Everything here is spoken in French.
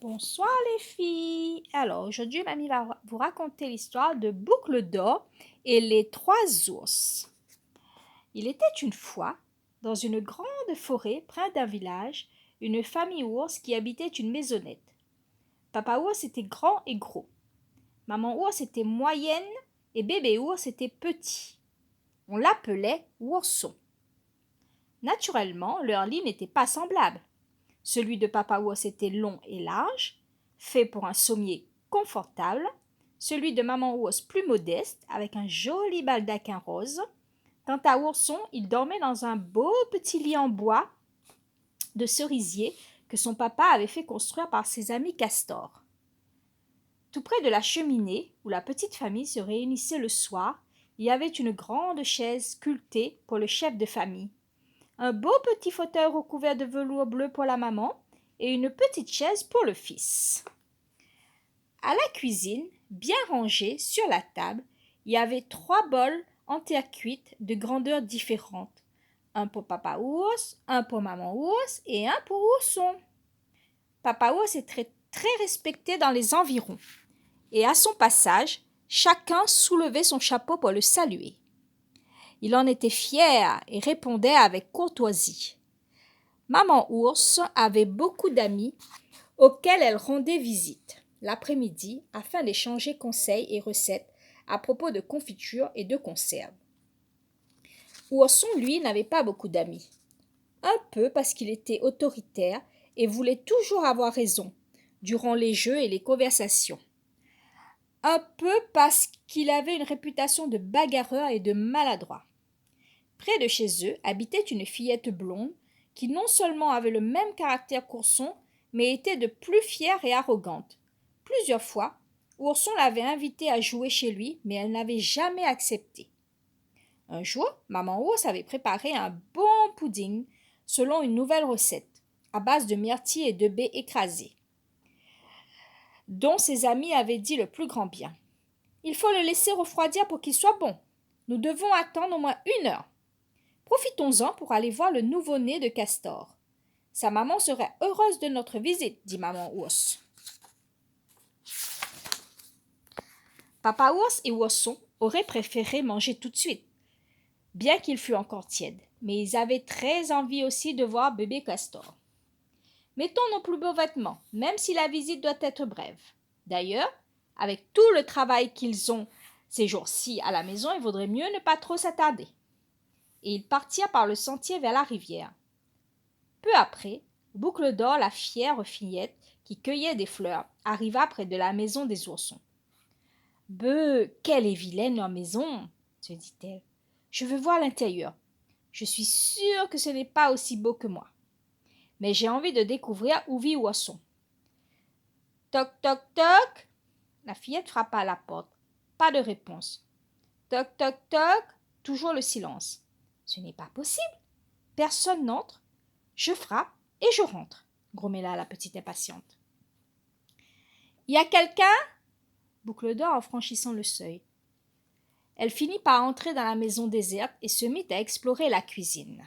Bonsoir les filles. Alors aujourd'hui, mamie va vous raconter l'histoire de Boucle d'Or et les trois ours. Il était une fois, dans une grande forêt près d'un village, une famille ours qui habitait une maisonnette. Papa ours était grand et gros. Maman ours était moyenne et bébé ours était petit. On l'appelait ourson. Naturellement, leurs lits n'étaient pas semblables. Celui de Papa ours était long et large, fait pour un sommier confortable. Celui de Maman ours plus modeste, avec un joli baldaquin rose. Quant à Ourson, il dormait dans un beau petit lit en bois de cerisier que son papa avait fait construire par ses amis castors. Tout près de la cheminée, où la petite famille se réunissait le soir, il y avait une grande chaise sculptée pour le chef de famille, un beau petit fauteuil recouvert de velours bleu pour la maman et une petite chaise pour le fils. À la cuisine, bien rangée sur la table, il y avait 3 bols en terre cuite de grandeurs différentes. Un pour Papa ours, un pour Maman ours et un pour Ourson. Papa ours est très respecté dans les environs. Et à son passage, chacun soulevait son chapeau pour le saluer. Il en était fier et répondait avec courtoisie. Maman ours avait beaucoup d'amis auxquels elle rendait visite l'après-midi afin d'échanger conseils et recettes à propos de confitures et de conserves. Ourson, lui, n'avait pas beaucoup d'amis. Un peu parce qu'il était autoritaire et voulait toujours avoir raison durant les jeux et les conversations. Un peu parce qu'il avait une réputation de bagarreur et de maladroit. Près de chez eux habitait une fillette blonde qui non seulement avait le même caractère qu'Ourson, mais était de plus fière et arrogante. Plusieurs fois, Ourson l'avait invitée à jouer chez lui, mais elle n'avait jamais accepté. Un jour, Maman ours avait préparé un bon pudding selon une nouvelle recette, à base de myrtilles et de baies écrasées, dont ses amis avaient dit le plus grand bien. Il faut le laisser refroidir pour qu'il soit bon. Nous devons attendre au moins 1 heure. Profitons-en pour aller voir le nouveau-né de Castor. Sa maman serait heureuse de notre visite, dit Maman ours. Papa ours et Ourson auraient préféré manger tout de suite, bien qu'il fût encore tiède, mais ils avaient très envie aussi de voir bébé Castor. Mettons nos plus beaux vêtements, même si la visite doit être brève. D'ailleurs, avec tout le travail qu'ils ont ces jours-ci à la maison, il vaudrait mieux ne pas trop s'attarder. Et ils partirent par le sentier vers la rivière. Peu après, Boucle d'Or, la fière fillette qui cueillait des fleurs, arriva près de la maison des oursons. « Beuh, quelle est vilaine leur maison !» se dit-elle. « Je veux voir l'intérieur. Je suis sûre que ce n'est pas aussi beau que moi. Mais j'ai envie de découvrir où vit Ourson. » Toc, toc, toc. La fillette frappa à la porte. Pas de réponse. Toc, toc, toc. Toujours le silence. Ce n'est pas possible. Personne n'entre. Je frappe et je rentre, grommela la petite impatiente. Y a quelqu'un? Boucle d'Or en franchissant le seuil. Elle finit par entrer dans la maison déserte et se mit à explorer la cuisine.